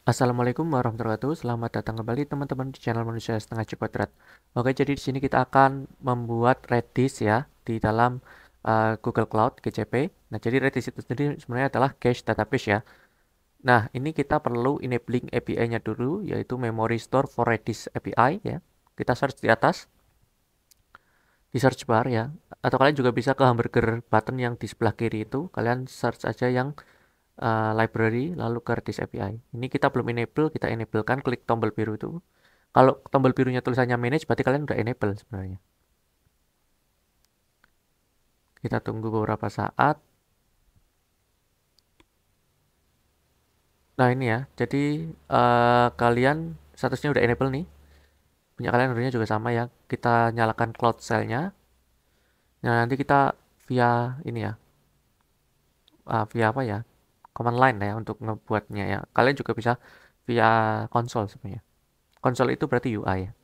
Assalamualaikum warahmatullahi wabarakatuh. Selamat datang kembali teman-teman di channel Manusia Setengah C Kuadrat. Oke, jadi di sini kita akan membuat Redis ya di dalam Google Cloud GCP. Nah, jadi Redis itu sendiri sebenarnya adalah cache database ya. Nah, ini kita perlu enabling API-nya dulu, yaitu Memory Store for Redis API ya. Kita search di atas, di search bar ya. Atau kalian juga bisa ke hamburger button yang di sebelah kiri itu. Kalian search aja yang library lalu ke Redis API. Ini kita belum enable, kita enablekan, klik tombol biru itu. Kalau tombol birunya tulisannya manage, berarti kalian udah enable sebenarnya. Kita tunggu beberapa saat. Nah ini ya, jadi kalian statusnya udah enable nih. Punya kalian tentunya juga sama ya. Kita nyalakan Cloud Shell-nya. Nah nanti kita via ini ya, via apa ya? Command line ya untuk ngebuatnya ya. Kalian juga bisa via konsol sebenarnya. Konsol itu berarti UI ya.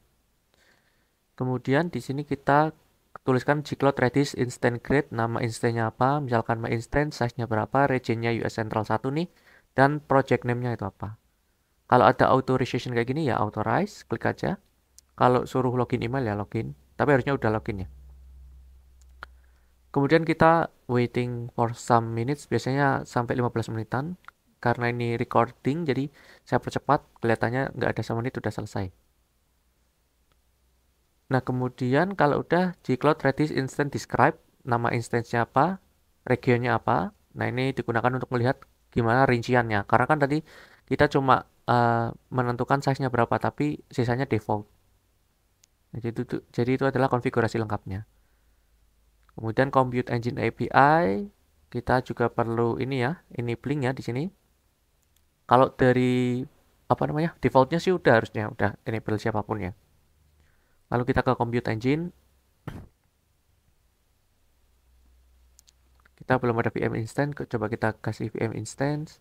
Kemudian di sini kita tuliskan gcloud redis instant create, nama instance-nya apa, misalkan my instance, size-nya berapa, region-nya US Central 1 nih, dan project name-nya itu apa. Kalau ada authorization kayak gini ya authorize, klik aja. Kalau suruh login email ya login, tapi harusnya udah login ya. Kemudian kita waiting for some minutes, biasanya sampai 15 menitan. Karena ini recording, jadi saya percepat, kelihatannya nggak ada 1 menit udah selesai. Nah, kemudian kalau udah gcloud redis instant describe, nama instance-nya apa, regionnya apa. Nah, ini digunakan untuk melihat gimana rinciannya. Karena kan tadi kita cuma menentukan size-nya berapa, tapi sisanya default. Nah, jadi itu adalah konfigurasi lengkapnya. Kemudian Compute Engine API, kita juga perlu ini ya, enabling ya di sini. Kalau dari apa namanya, defaultnya sih udah harusnya udah enable siapapun ya. Lalu kita ke Compute Engine, kita belum ada VM instance, coba kita kasih VM instance.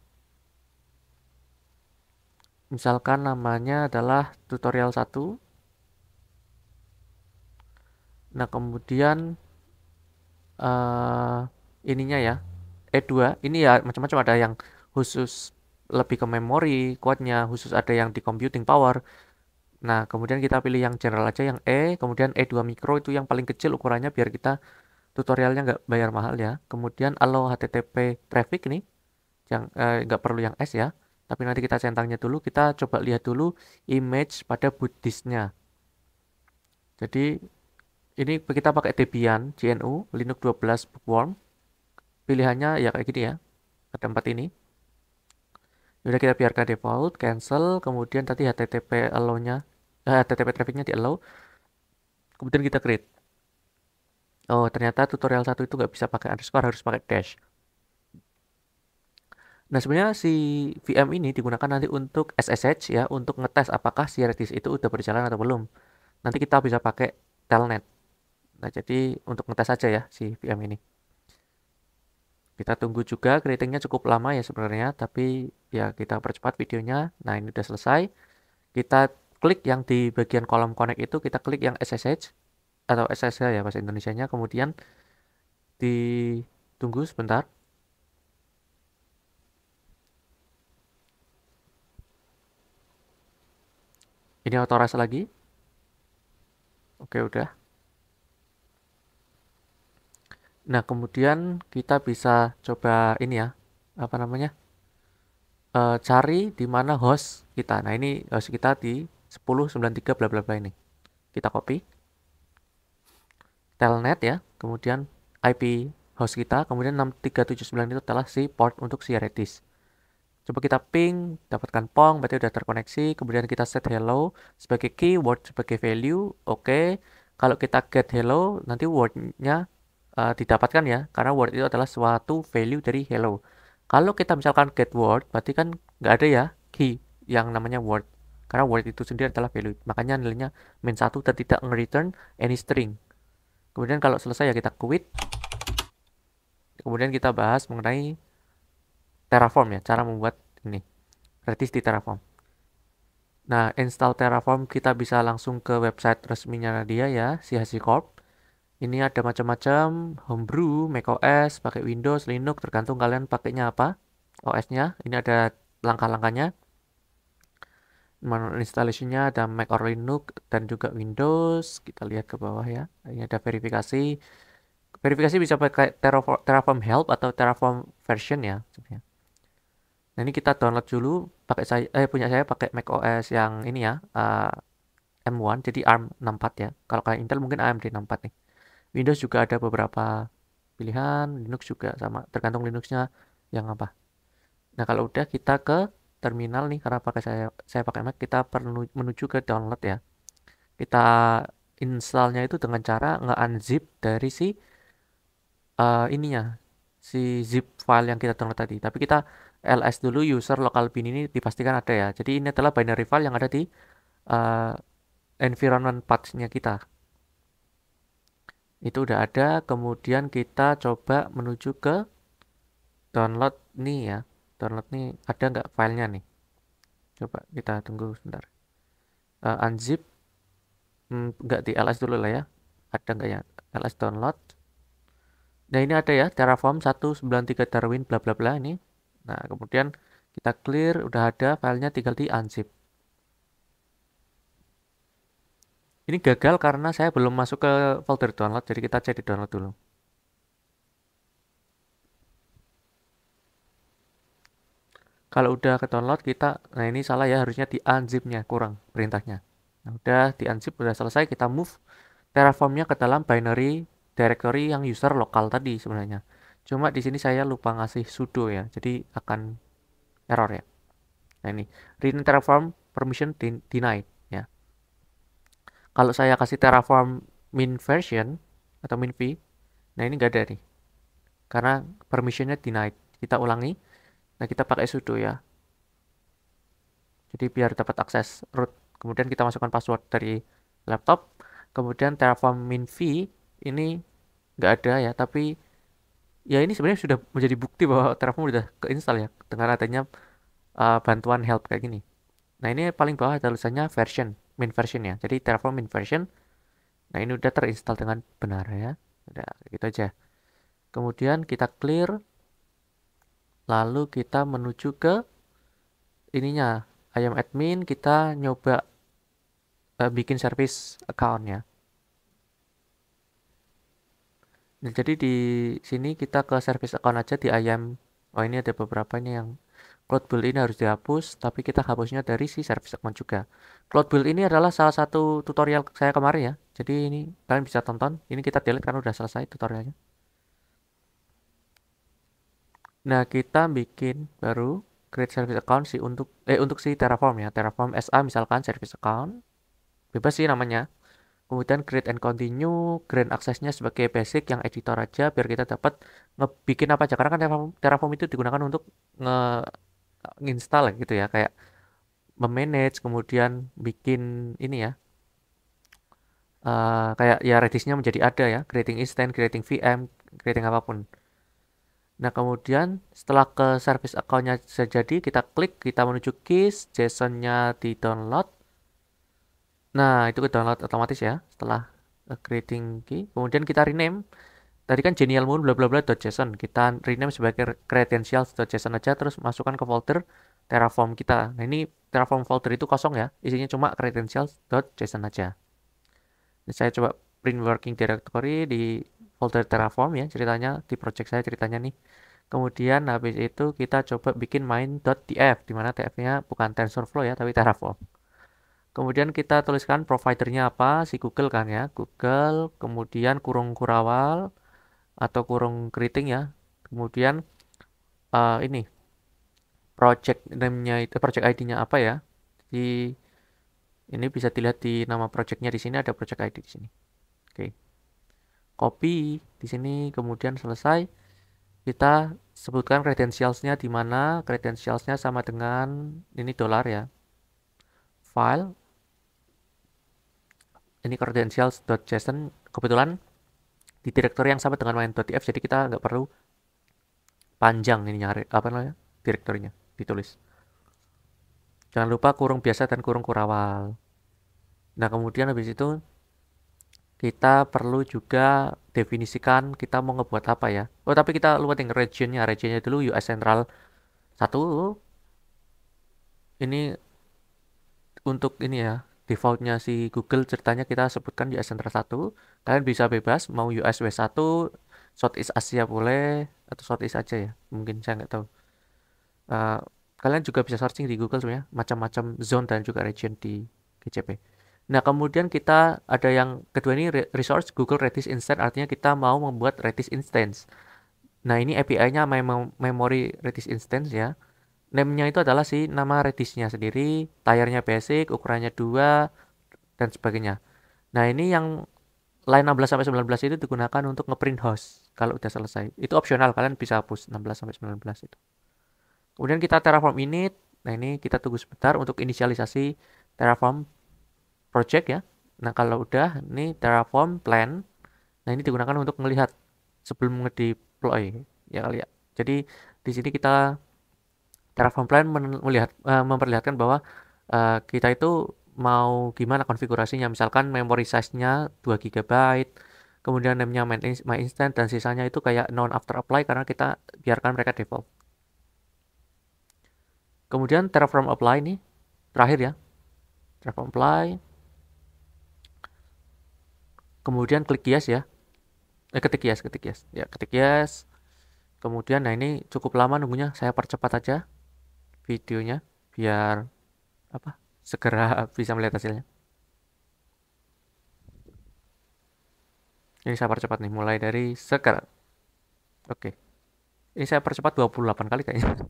Misalkan namanya adalah tutorial 1. Nah, kemudian uh, ininya ya, E2. Ini ya macam-macam, ada yang khusus lebih ke memori kuatnya, khusus ada yang di computing power. Nah, kemudian kita pilih yang general aja, yang E, kemudian E2 micro itu yang paling kecil ukurannya biar kita tutorialnya nggak bayar mahal ya. Kemudian allow HTTP traffic nih, yang nggak perlu yang S ya. Tapi nanti kita centangnya dulu, kita coba lihat dulu image pada boot disknya. Jadi ini kita pakai Debian GNU Linux 12 Bookworm. Pilihannya ya kayak gini ya. Ada 4 ini. Udah kita biarkan default, cancel, kemudian tadi HTTP allow-nya, HTTP traffic-nya di allow. Kemudian kita create. Oh, ternyata tutorial 1 itu nggak bisa pakai underscore, harus pakai dash. Nah, sebenarnya si VM ini digunakan nanti untuk SSH ya, untuk ngetes apakah si Redis itu udah berjalan atau belum. Nanti kita bisa pakai telnet. Nah, jadi untuk ngetes aja ya si VM ini. Kita tunggu juga, creatingnya cukup lama ya sebenarnya, tapi ya kita percepat videonya. Nah, ini udah selesai. Kita klik yang di bagian kolom connect itu, kita klik yang SSH atau SSH ya bahasa Indonesianya, kemudian ditunggu sebentar. Ini authorize lagi. Oke, udah. Nah, kemudian kita bisa coba ini ya, apa namanya? Cari di mana host kita. Nah, ini host kita di 1093 bla bla bla ini. Kita copy telnet ya, kemudian IP host kita, kemudian 6379 itu adalah si port untuk si Redis. Coba kita ping, dapatkan pong, berarti udah terkoneksi. Kemudian kita set hello sebagai key, word sebagai value. Oke. Kalau kita get hello, nanti wordnya didapatkan ya, karena word itu adalah suatu value dari hello. Kalau kita misalkan get word, berarti kan nggak ada ya key yang namanya word. Karena word itu sendiri adalah value. Makanya nilainya -1 dan tidak nge-return any string. Kemudian kalau selesai ya kita quit. Kemudian kita bahas mengenai Terraform ya, cara membuat ini Redis di Terraform. Nah, install Terraform kita bisa langsung ke website resminya dia ya, si HashiCorp. Ini ada macam-macam, homebrew, macOS, pakai Windows, Linux, tergantung kalian pakainya apa, OS-nya. Ini ada langkah-langkahnya. Manual installation-nya ada Mac or Linux dan juga Windows. Kita lihat ke bawah ya. Ini ada verifikasi. Verifikasi bisa pakai Terraform Help atau Terraform version ya sebenarnya. Nah, ini kita download dulu pakai punya saya pakai Mac OS yang ini ya, M1 jadi ARM 64 ya. Kalau kayak Intel mungkin AMD 64 nih. Windows juga ada beberapa pilihan, Linux juga sama, tergantung Linuxnya yang apa. Nah, kalau udah kita ke terminal nih karena saya pakai Mac, kita perlu menuju ke download ya. Kita installnya itu dengan cara nge-unzip dari si ininya, si zip file yang kita download tadi. Tapi kita ls dulu user local bin ini dipastikan ada ya. Jadi ini adalah binary file yang ada di uh, environment path-nya kita. Itu udah ada, kemudian kita coba menuju ke download nih ya. Download nih ada nggak filenya nih? Coba kita tunggu sebentar. Unzip, nggak di ls dulu lah ya. Ada nggak ya? Ls download. Nah ini ada ya, Terraform 193 Darwin bla bla bla ini. Nah kemudian kita clear, udah ada filenya, tinggal di unzip. Ini gagal karena saya belum masuk ke folder download, jadi kita cek di download dulu. Kalau udah ke download kita, nah ini salah ya, harusnya di unzip-nya, kurang perintahnya. Nah udah di unzip, udah selesai, kita move Terraform-nya ke dalam binary directory yang user lokal tadi sebenarnya. Cuma di sini saya lupa ngasih sudo ya, jadi akan error ya. Nah ini, rename Terraform permission denied ya. Kalau saya kasih Terraform min version atau min v, nah ini nggak ada nih, karena permissionnya denied. Kita ulangi, nah kita pakai sudo ya. Jadi biar dapat akses root. Kemudian kita masukkan password dari laptop. Kemudian Terraform min v ini nggak ada ya, tapi ya ini sebenarnya sudah menjadi bukti bahwa Terraform sudah keinstall ya dengan adanya bantuan help kayak gini. Nah ini paling bawah ada tulisannya version, min version ya. Jadi Terraform min version. Nah ini udah terinstall dengan benar ya. Udah gitu aja. Kemudian kita clear, lalu kita menuju ke ininya, ayam admin, kita nyoba bikin service account ya. Nah, jadi di sini kita ke service account aja di ayam. Oh ini ada beberapa ini yang Cloud Build ini harus dihapus, tapi kita hapusnya dari si service account juga. Cloud Build ini adalah salah satu tutorial saya kemarin ya. Jadi ini kalian bisa tonton. Ini kita delete karena udah selesai tutorialnya. Nah, kita bikin baru create service account sih untuk si Terraform ya. Terraform SA misalkan service account. Bebas sih namanya. Kemudian create and continue, grant aksesnya sebagai basic yang editor aja biar kita dapat ngebikin apa aja. Karena kan Terraform itu digunakan untuk nge-install gitu ya, kayak memanage, kemudian bikin ini ya, kayak ya Redis-nya menjadi ada ya, creating instance, creating VM, creating apapun. Nah kemudian setelah ke service account-nya sudah jadi, kita klik, kita menuju keys, JSON-nya di download. Nah itu ke download otomatis ya setelah creating key. Kemudian kita rename. Tadi kan Genial Moon bla bla bla .json. Kita rename sebagai credentials.json aja, terus masukkan ke folder Terraform kita. Nah ini Terraform folder itu kosong ya, isinya cuma credentials.json aja. Ini saya coba print working directory di folder Terraform ya, ceritanya di project saya ceritanya nih. Kemudian habis itu kita coba bikin main.tf, dimana tf-nya bukan TensorFlow ya, tapi Terraform. Kemudian kita tuliskan providernya apa, si Google kan ya, Google, kemudian kurung kurawal atau kurung keriting ya. Kemudian ini project name-nya itu, project ID-nya apa ya. Di ini bisa dilihat di nama projectnya, di sini ada project ID di sini. Oke. Copy di sini, kemudian selesai. Kita sebutkan credentials-nya di mana. Credentials-nya sama dengan ini dolar ya. File ini credentials.json, kebetulan di directory yang sama dengan main.tf, jadi kita nggak perlu panjang ini nyari apa namanya direktorinya ditulis. Jangan lupa kurung biasa dan kurung kurawal. Nah kemudian habis itu kita perlu juga definisikan kita mau ngebuat apa ya. Oh tapi kita lupa tinggal regionnya dulu US Central 1. Ini untuk ini ya, defaultnya si Google ceritanya kita sebutkan US Central 1. Kalian bisa bebas mau US West 1, Southeast Asia boleh, atau Southeast aja ya. Mungkin saya nggak tahu. Eh, Kalian juga bisa searching di Google sebenarnya macam-macam zone dan juga region di GCP. Nah, kemudian kita ada yang kedua ini resource Google Redis Instance, artinya kita mau membuat Redis Instance. Nah, ini API-nya memory Redis Instance ya. Name-nya itu adalah si nama Redis-nya sendiri, tire-nya basic, ukurannya 2, dan sebagainya. Nah, ini yang line 16 sampai 19 itu digunakan untuk ngeprint host kalau udah selesai. Itu opsional, kalian bisa hapus 16 sampai 19 itu. Kemudian kita Terraform init. Nah, ini kita tunggu sebentar untuk inisialisasi Terraform project ya. Nah, kalau udah ini Terraform plan. Nah, ini digunakan untuk melihat sebelum ngedeploy ya kali ya. Jadi di sini kita Terraform plan memperlihatkan bahwa kita itu mau gimana konfigurasinya. Misalkan memory size-nya 2 GB, kemudian name-nya my instance, dan sisanya itu kayak non after apply karena kita biarkan mereka default. Kemudian Terraform apply nih terakhir ya. Terraform apply. Kemudian klik yes ya. Ketik yes. Ya, ketik yes. Kemudian nah ini cukup lama nunggunya. Saya percepat aja videonya biar apa? Segera bisa melihat hasilnya. Ini saya percepat nih mulai dari sekarang. Oke. Ini saya percepat 28 kali kayaknya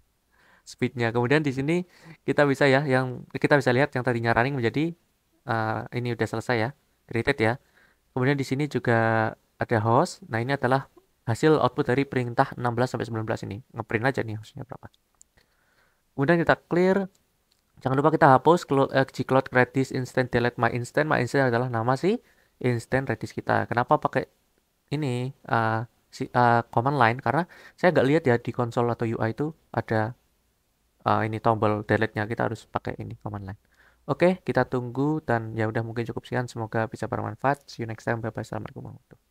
speednya. Kemudian di sini kita bisa ya yang kita bisa lihat yang tadinya running menjadi ini udah selesai ya. Created ya. Kemudian di sini juga ada host. Nah, ini adalah hasil output dari perintah 16 sampai 19 ini. Ngeprint aja nih hostnya berapa. Kemudian kita clear. Jangan lupa kita hapus gcloud redis instant delete my instant. My instant adalah nama si instant redis kita. Kenapa pakai ini command line? Karena saya nggak lihat ya di konsol atau UI itu ada ini tombol delete-nya. Kita harus pakai ini command line. Oke, kita tunggu dan ya udah mungkin cukup sekian. Semoga bisa bermanfaat. See you next time. Bye bye. Assalamualaikum warahmatullahi wabarakatuh.